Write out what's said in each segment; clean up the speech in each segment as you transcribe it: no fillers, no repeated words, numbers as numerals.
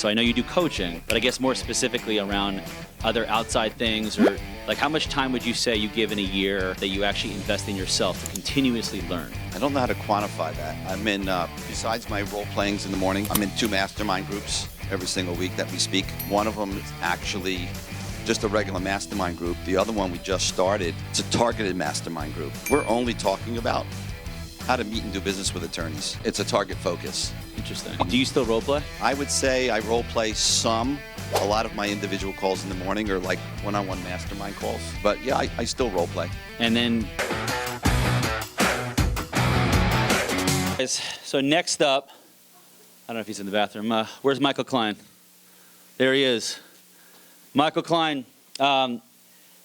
So I know you do coaching, but I guess more specifically around other outside things, or like how much time would you say you give in a year that you actually invest in yourself to continuously learn? I don't know how to quantify that. I'm in, besides my role playings in the morning, I'm in 2 mastermind groups every single week that we speak. One of them is actually just a regular mastermind group. The other one we just started, it's a targeted mastermind group. We're only talking about how to meet and do business with attorneys. It's a target focus. Interesting. Do you still role play? I would say I role play some. A lot of my individual calls in the morning are like one-on-one mastermind calls. But yeah, I still role play. And then, so next up, I don't know if he's in the bathroom. Where's Michael Klein? There he is. Michael Klein.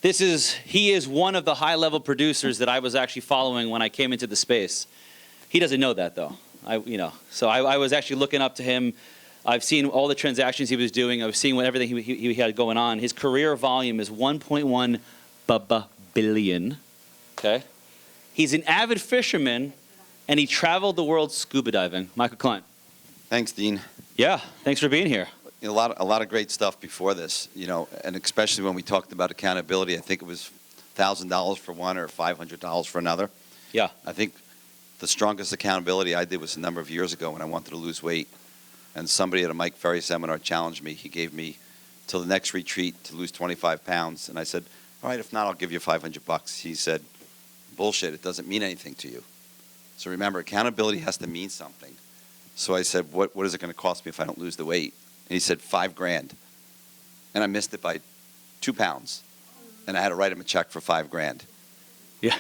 He is one of the high-level producers that I was actually following when I came into the space. He doesn't know that though. So I was actually looking up to him. I've seen all the transactions he was doing. I was seeing everything he had going on. His career volume is 1.1 billion. Okay. He's an avid fisherman, and he traveled the world scuba diving. Michael Klein. Thanks, Dean. Yeah. Thanks for being here. A lot of great stuff before this, and especially when we talked about accountability. I think it was $1,000 for one or $500 for another. Yeah. I think the strongest accountability I did was a number of years ago when I wanted to lose weight, and somebody at a Mike Ferry seminar challenged me. He gave me till the next retreat to lose 25 pounds, and I said, all right, if not, I'll give you $500. He said, bullshit, it doesn't mean anything to you. So remember, accountability has to mean something. So I said, what is it going to cost me if I don't lose the weight? And he said, $5,000. And I missed it by 2 pounds. And I had to write him a check for $5,000. Yeah.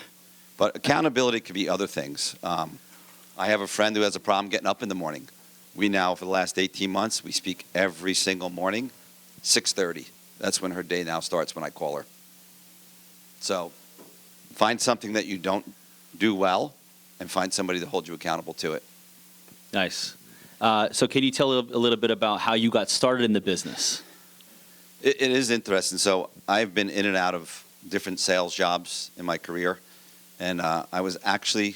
But accountability could be other things. I have a friend who has a problem getting up in the morning. We now, for the last 18 months, we speak every single morning, 6:30. That's when her day now starts when I call her. So find something that you don't do well and find somebody to hold you accountable to it. Nice. So can you tell a little bit about how you got started in the business? It is interesting. So I've been in and out of different sales jobs in my career. And I was actually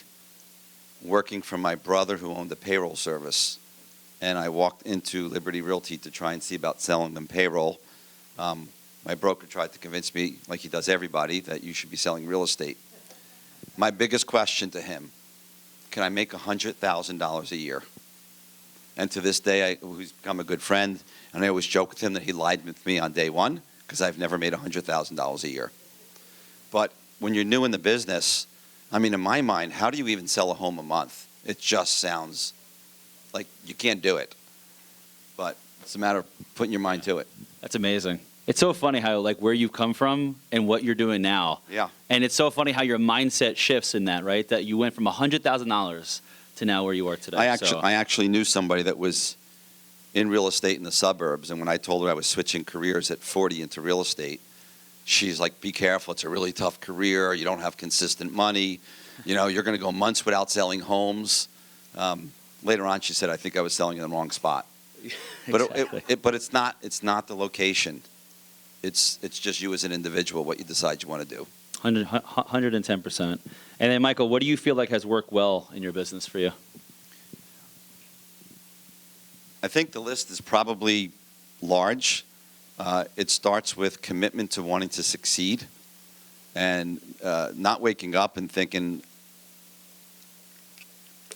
working for my brother who owned a payroll service. And I walked into Liberty Realty to try and see about selling them payroll. My broker tried to convince me, like he does everybody, that you should be selling real estate. My biggest question to him, can I make $100,000 a year? And to this day, he's become a good friend, and I always joke with him that he lied with me on day one because I've never made $100,000 a year. But when you're new in the business, I mean, in my mind, how do you even sell a home a month? It just sounds like you can't do it. But it's a matter of putting your mind to it. That's amazing. It's so funny how, like, where you've come from and what you're doing now. Yeah. And it's so funny how your mindset shifts in that, right? That you went from $100,000 to now where you are today. I actually knew somebody that was in real estate in the suburbs, and when I told her I was switching careers at 40 into real estate, she's like, be careful, it's a really tough career, you don't have consistent money, you're going to go months without selling homes. Later on, she said, I think I was selling in the wrong spot. Exactly. But it's not the location. It's just you as an individual, what you decide you want to do. 110%. And then, Michael, what do you feel like has worked well in your business for you? I think the list is probably large. It starts with commitment to wanting to succeed and not waking up and thinking,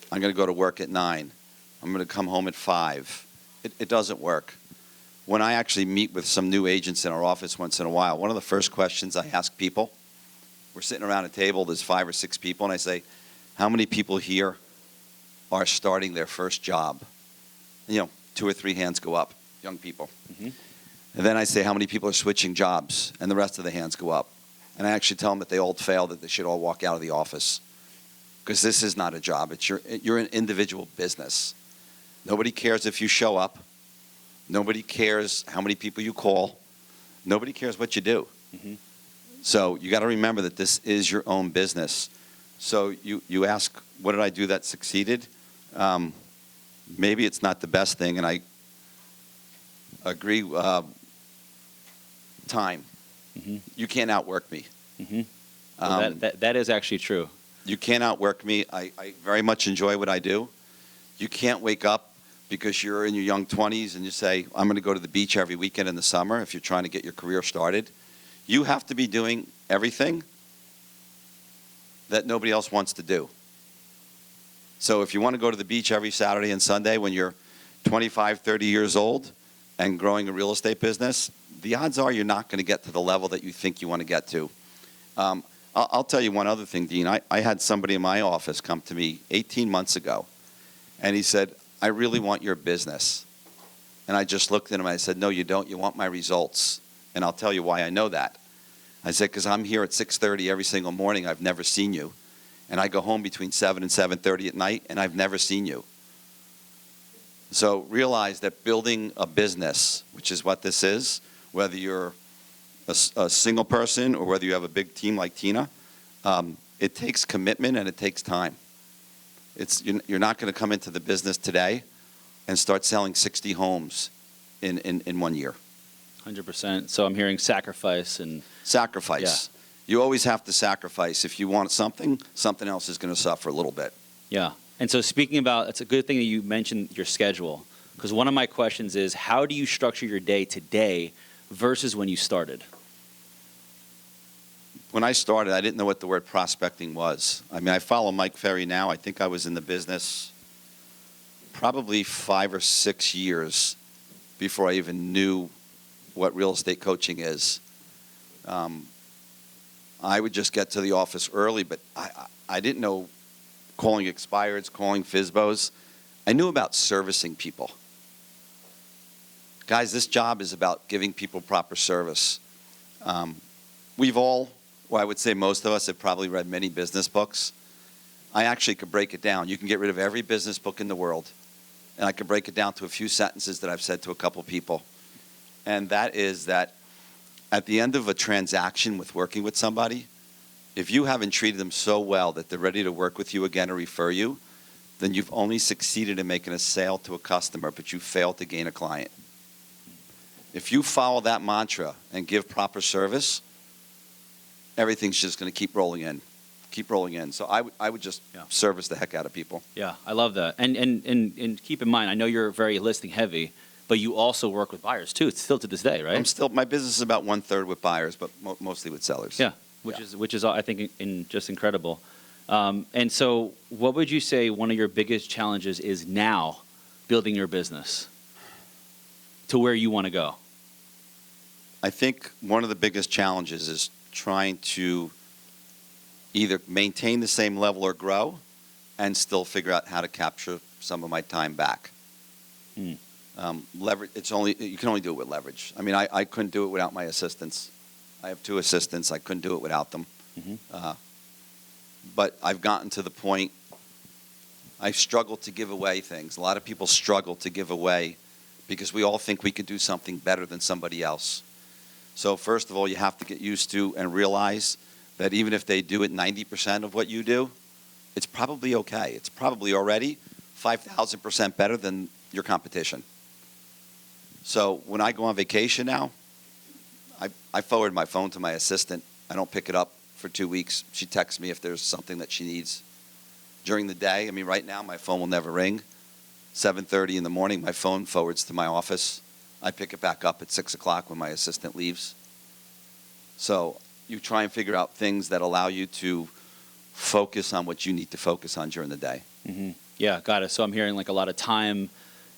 I'm going to go to work at 9. I'm going to come home at 5. It doesn't work. When I actually meet with some new agents in our office once in a while, one of the first questions I ask people, we're sitting around a table, there's 5 or 6 people, and I say, how many people here are starting their first job? 2 or 3 hands go up, young people. Mm-hmm. And then I say, how many people are switching jobs? And the rest of the hands go up. And I actually tell them that they all failed, that they should all walk out of the office. Because this is not a job. You're an individual business. Nobody cares if you show up. Nobody cares how many people you call. Nobody cares what you do. Mm-hmm. So you got to remember that this is your own business. So you ask, what did I do that succeeded? Maybe it's not the best thing, and I agree. Time. Mm-hmm. You can't outwork me. Mm-hmm. Well, that is actually true. You can't outwork me. I very much enjoy what I do. You can't wake up because you're in your young 20s and you say, I'm going to go to the beach every weekend in the summer if you're trying to get your career started. You have to be doing everything that nobody else wants to do. So if you want to go to the beach every Saturday and Sunday when you're 25, 30 years old and growing a real estate business, the odds are you're not going to get to the level that you think you want to get to. I'll tell you one other thing, Dean. I had somebody in my office come to me 18 months ago, and he said, I really want your business. And I just looked at him and I said, no, you don't. You want my results. And I'll tell you why I know that. I said, because I'm here at 6:30 every single morning. I've never seen you. And I go home between 7 and 7:30 at night, and I've never seen you. So realize that building a business, which is what this is, whether you're a single person or whether you have a big team like Tina, it takes commitment and it takes time. You're not going to come into the business today and start selling 60 homes in 1 year. 100%. So I'm hearing sacrifice and Sacrifice. Yeah. You always have to sacrifice. If you want something, something else is going to suffer a little bit. yeah. And so speaking about, it's a good thing that you mentioned your schedule, because one of my questions is, how do you structure your day today versus when you started? When I started, I didn't know what the word prospecting was. I mean, I follow Mike Ferry now. I think I was in the business probably 5 or 6 years before I even knew what real estate coaching is. I would just get to the office early, but I didn't know calling expireds, calling FSBOs. I knew about servicing people. Guys, this job is about giving people proper service. We've all, well, I would say most of us have probably read many business books. I actually could break it down. You can get rid of every business book in the world, and I could break it down to a few sentences that I've said to a couple people. And that is that at the end of a transaction with working with somebody, if you haven't treated them so well that they're ready to work with you again or refer you, then you've only succeeded in making a sale to a customer, but you failed to gain a client. If you follow that mantra and give proper service, everything's just going to keep rolling in. Keep rolling in. So I would just service the heck out of people. Yeah, I love that. And keep in mind, I know you're very listing heavy, but you also work with buyers too. It's still to this day, right? My business is about 1/3 with buyers, but mostly with sellers. Yeah, which is I think just incredible. And so, what would you say one of your biggest challenges is now, building your business to where you want to go? I think one of the biggest challenges is trying to either maintain the same level or grow, and still figure out how to capture some of my time back. Leverage. You can only do it with leverage. I mean, I couldn't do it without my assistants. I have 2 assistants. I couldn't do it without them. But I've gotten to the point. I struggle to give away things. A lot of people struggle to give away because we all think we could do something better than somebody else. So first of all, you have to get used to and realize that even if they do it 90% of what you do, it's probably okay. It's probably already 5,000% better than your competition. So when I go on vacation now, I forward my phone to my assistant. I don't pick it up for 2 weeks. She texts me if there's something that she needs. During the day, I mean, right now my phone will never ring. 7:30 in the morning, my phone forwards to my office. I pick it back up at 6 o'clock when my assistant leaves. So you try and figure out things that allow you to focus on what you need to focus on during the day. Yeah, got it. So I'm hearing like a lot of time,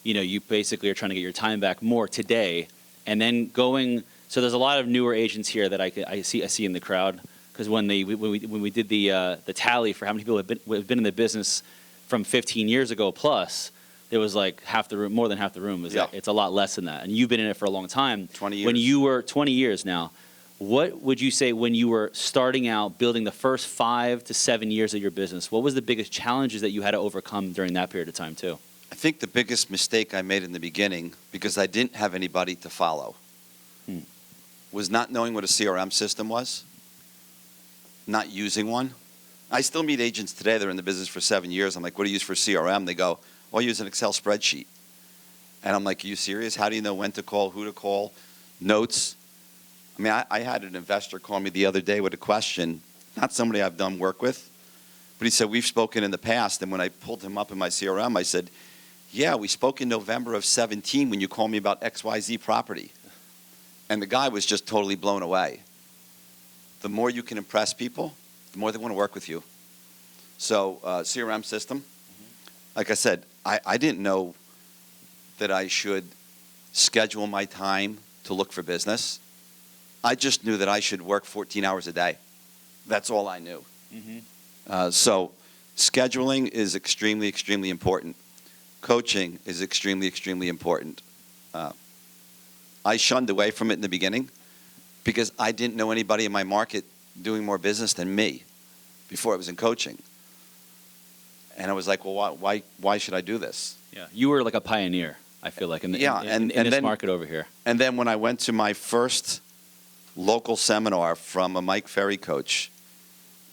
you basically are trying to get your time back more today, and then going. So there's a lot of newer agents here that I see in the crowd, because when we did the tally for how many people have been in the business from 15 years ago plus, there was like half the room, more than half the room. It's a lot less than that, and you've been in it for a long time. 20 years. When you were 20 years now, what would you say when you were starting out, building the first 5 to 7 years of your business? What was the biggest challenges that you had to overcome during that period of time too? I think the biggest mistake I made in the beginning, because I didn't have anybody to follow, was not knowing what a CRM system was, not using one. I still meet agents today that are in the business for 7 years. I'm like, what do you use for CRM? They go, well, I use an Excel spreadsheet. And I'm like, are you serious? How do you know when to call, who to call, notes? I mean, I had an investor call me the other day with a question, not somebody I've done work with, but he said, we've spoken in the past. And when I pulled him up in my CRM, I said, yeah, we spoke in November of 17 when you called me about XYZ property. And the guy was just totally blown away. The more you can impress people, the more they want to work with you. So CRM system, like I said, I didn't know that I should schedule my time to look for business. I just knew that I should work 14 hours a day. That's all I knew. So scheduling is extremely, extremely important. Coaching is extremely, extremely important. I shunned away from it in the beginning because I didn't know anybody in my market doing more business than me before I was in coaching. And I was like, well, why should I do this? Yeah, you were like a pioneer, I feel like, in this then, market over here. And then when I went to my first local seminar from a Mike Ferry coach,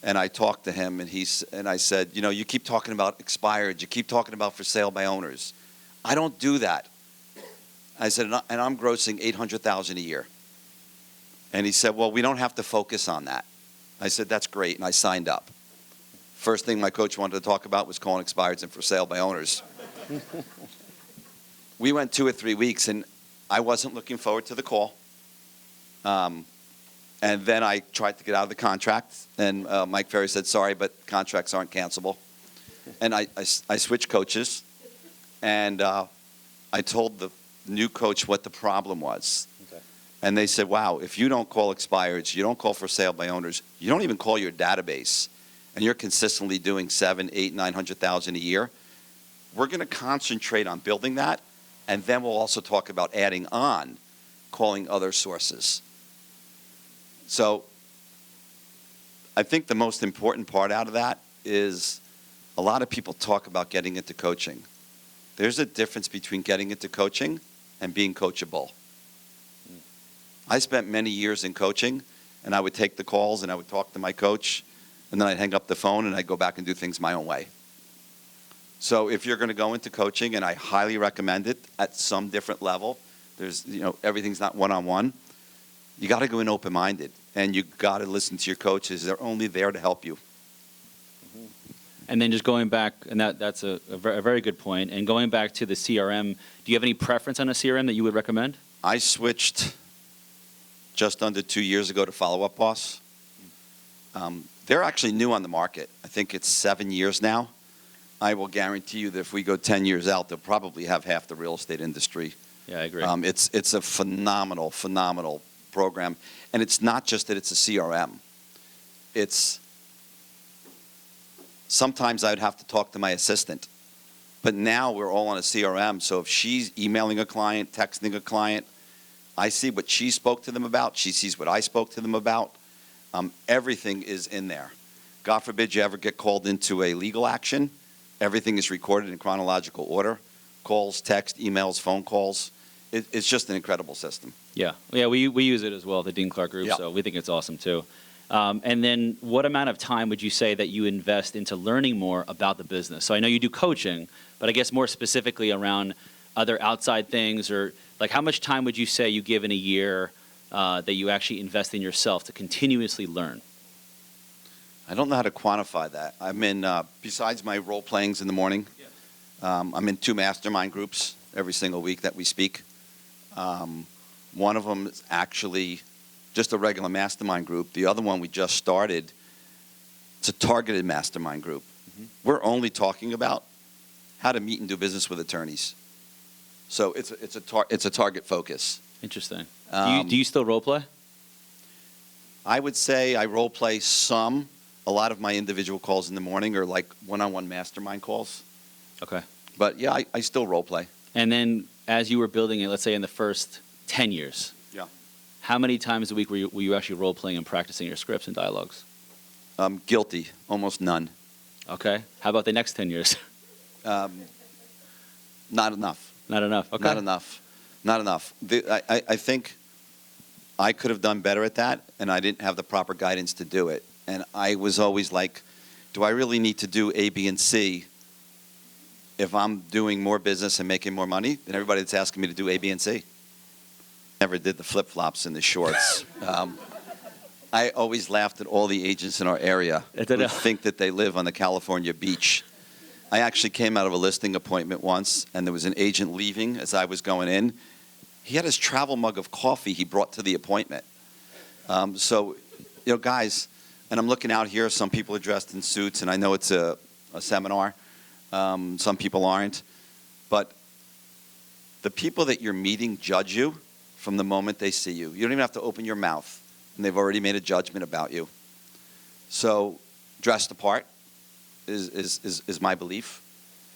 and I talked to him, and I said, you know, you keep talking about expired, you keep talking about for sale by owners. I don't do that. I said, and I'm grossing $800,000 a year. And he said, well, we don't have to focus on that. I said, that's great, and I signed up. First thing my coach wanted to talk about was calling expireds and for sale by owners. We went 2 or 3 weeks, and I wasn't looking forward to the call. And then I tried to get out of the contract, and Mike Ferry said, sorry, but contracts aren't cancelable. And I switched coaches, and I told the new coach what the problem was. Okay. And they said, wow, if you don't call expireds, you don't call for sale by owners, you don't even call your database, and you're consistently doing 7, 8, 900,000 a year, we're going to concentrate on building that, and then we'll also talk about adding on calling other sources. So I think the most important part out of that is a lot of people talk about getting into coaching. There's a difference between getting into coaching and being coachable. I spent many years in coaching, and I would take the calls and I would talk to my coach, and then I'd hang up the phone and I'd go back and do things my own way. So if you're going to go into coaching, and I highly recommend it at some different level, there's, you know, everything's not one-on-one. You got to go in open-minded, and you got to listen to your coaches. They're only there to help you. And then just going back, and that's a very good point. And going back to the CRM, do you have any preference on a CRM that you would recommend? I switched just under 2 years ago to Follow Up Boss. They're actually new on the market. I think it's 7 years now. I will guarantee you that if we go 10 years out, they'll probably have half the real estate industry. Yeah, I agree. It's a phenomenal program. And it's not just that it's a CRM. It's sometimes I would have to talk to my assistant. But now we're all on a CRM. So if she's emailing a client, texting a client, I see what she spoke to them about. She sees what I spoke to them about. Everything is in there. God forbid you ever get called into a legal action. Everything is recorded in chronological order. Calls, text, emails, phone calls. It's just an incredible system. Yeah, we use it as well, the Dean Clark Group, so we think it's awesome too. And then what amount of time would you say that you invest into learning more about the business? So I know you do coaching, but I guess more specifically around other outside things, or like how much time would you say you give in a year that you actually invest in yourself to continuously learn? I don't know how to quantify that. I'm in, besides my role playings in the morning, I'm in 2 mastermind groups every single week that we speak. One of them is actually just a regular mastermind group. The other one we just started, it's a targeted mastermind group. We're only talking about how to meet and do business with attorneys. So it's a target focus. Interesting. Do you still role play? I would say I role play some. A lot of my individual calls in the morning are like one-on-one mastermind calls. Okay. But yeah, I still role play. And then as you were building it, let's say in the first 10 years, how many times a week were you actually role playing and practicing your scripts and dialogues? Guilty, almost none. Okay. How about the next 10 years? Not enough. Not enough. Okay. Not enough. Not enough. I think I could have done better at that, and I didn't have the proper guidance to do it. And I was always like, do I really need to do A, B, and C if I'm doing more business and making more money than everybody that's asking me to do A, B, and C? Never did the flip-flops and the shorts. I always laughed at all the agents in our area who think that they live on the California beach. I actually came out of a listing appointment once, and there was an agent leaving as I was going in. He had his travel mug of coffee he brought to the appointment. So, guys, and I'm looking out here, some people are dressed in suits, and I know it's a seminar. Some people aren't. But the people that you're meeting judge you from the moment they see you. You don't even have to open your mouth, and they've already made a judgment about you. So, dress the part is my belief.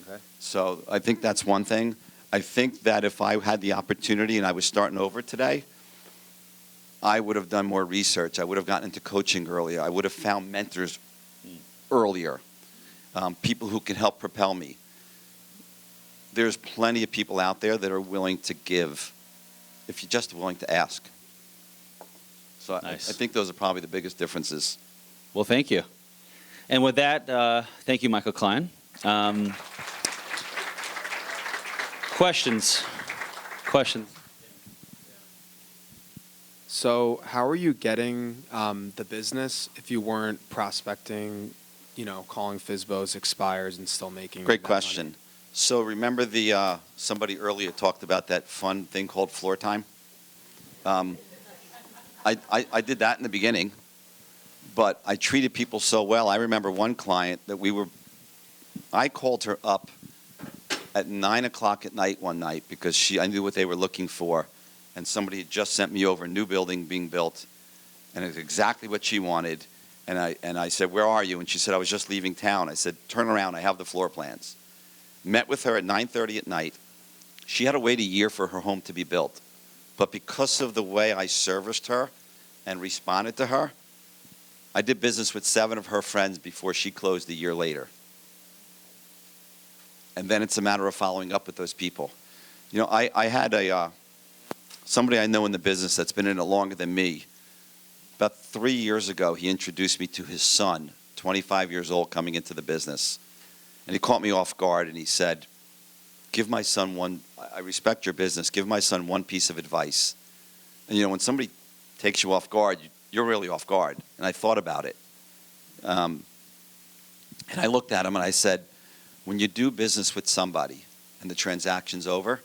Okay. So I think that's one thing. I think that if I had the opportunity and I was starting over today, I would have done more research. I would have gotten into coaching earlier. I would have found mentors earlier, people who can help propel me. There's plenty of people out there that are willing to give if you're just willing to ask. So Nice. I think those are probably the biggest differences. Well, thank you. And with that, thank you, Michael Klein. Questions? Questions? So how are you getting the business if you weren't prospecting, calling FSBOs, expires, and still making Great that question. money? So remember somebody earlier talked about that fun thing called floor time? I did that in the beginning, but I treated people so well. I remember one client that I called her up at 9 o'clock at night one night because I knew what they were looking for, and somebody had just sent me over a new building being built, and it was exactly what she wanted. And I said, "Where are you?" And she said, "I was just leaving town." I said, "Turn around, I have the floor plans." Met with her at 9:30 at night. She had to wait a year for her home to be built. But because of the way I serviced her and responded to her, I did business with 7 of her friends before she closed a year later. And then it's a matter of following up with those people. I had somebody I know in the business that's been in it longer than me. About 3 years ago, he introduced me to his son, 25 years old, coming into the business. And he caught me off guard, and he said, "Give my son one, I respect your business, give my son one piece of advice." And when somebody takes you off guard, you're really off guard. And I thought about it. And I looked at him and I said, when you do business with somebody and the transaction's over,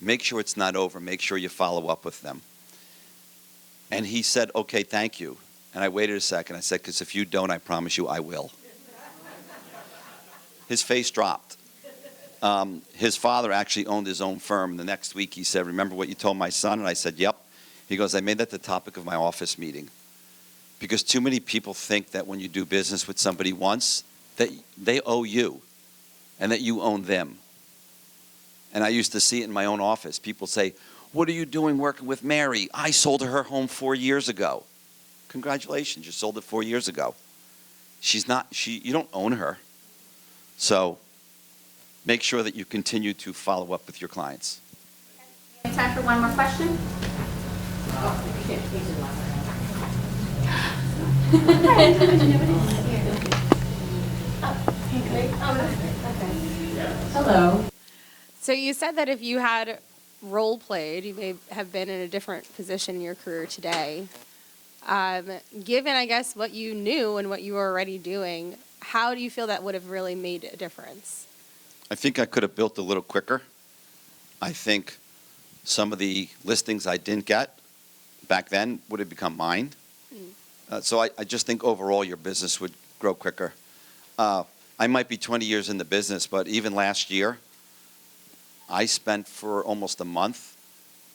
make sure it's not over. Make sure you follow up with them. And he said, "Okay, thank you." And I waited a second. I said, "Because if you don't, I promise you I will." His face dropped. His father actually owned his own firm. The next week he said, "Remember what you told my son?" And I said, "Yep." He goes, "I made that the topic of my office meeting." Because too many people think that when you do business with somebody once, that they owe you and that you own them. And I used to see it in my own office. People say, "What are you doing working with Mary? I sold her home 4 years ago." Congratulations, you sold it 4 years ago. You don't own her. So make sure that you continue to follow up with your clients. Time for one more question? Hello. So you said that if you had role played, you may have been in a different position in your career today. Given, I guess, what you knew and what you were already doing, how do you feel that would have really made a difference? I think I could have built a little quicker. I think some of the listings I didn't get back then would have become mine. So I just think overall your business would grow quicker. I might be 20 years in the business, but even last year, I spent for almost a month,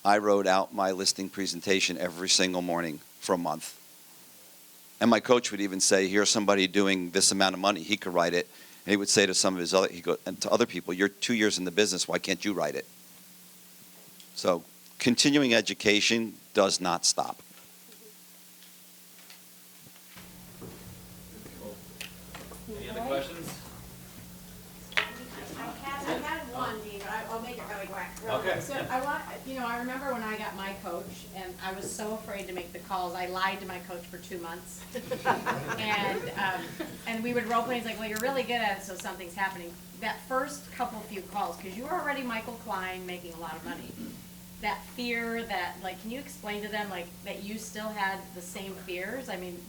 I wrote out my listing presentation every single morning for a month. And my coach would even say, "Here's somebody doing this amount of money." He could write it. And he would say to some of his to other people, "You're 2 years in the business. Why can't you write it?" So continuing education does not stop. Any other questions? I had one, Dean, but I'll make it really quick. Okay. So I remember when I got my coach, and I was so afraid to make the calls. I lied to my coach for 2 months. And we would role play, he's like, "Well, you're really good at it, so something's happening." That first few calls, because you were already Michael Klein making a lot of money. That fear can you explain to them, that you still had the same fears? I mean,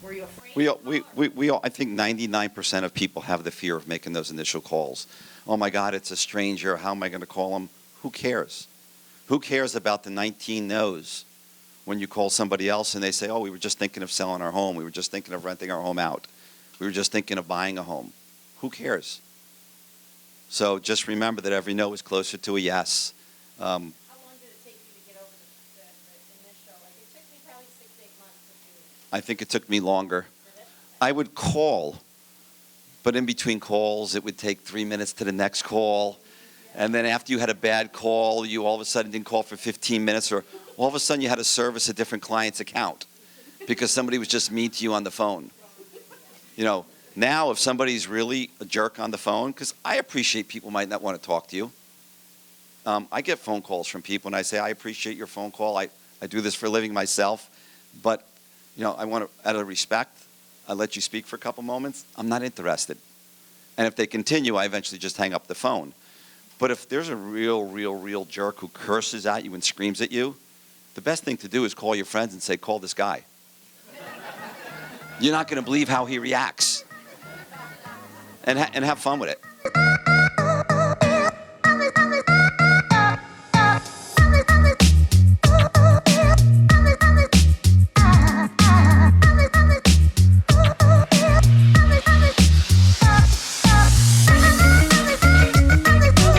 were you afraid We all, I think 99% of people have the fear of making those initial calls. Oh my God, it's a stranger. How am I going to call them? Who cares? Who cares about the 19 no's when you call somebody else and they say, oh, we were just thinking of selling our home. We were just thinking of renting our home out. We were just thinking of buying a home. Who cares? So just remember that every no is closer to a yes. How long did it take you to get over the initial? Like, it took me probably 6 to 8 months to do. I think it took me longer. Did it? I would call, but in between calls, it would take 3 minutes to the next call. And then after you had a bad call, you all of a sudden didn't call for 15 minutes, or all of a sudden you had to service a different client's account because somebody was just mean to you on the phone. You know, now if somebody's really a jerk on the phone, because I appreciate people might not want to talk to you. I get phone calls from people and I say, I appreciate your phone call. I do this for a living myself, but you know, I want to, out of respect, I let you speak for a couple moments. I'm not interested. And if they continue, I eventually just hang up the phone. But if there's a real jerk who curses at you and screams at you, the best thing to do is call your friends and say, call this guy. You're not going to believe how he reacts. And have fun with it.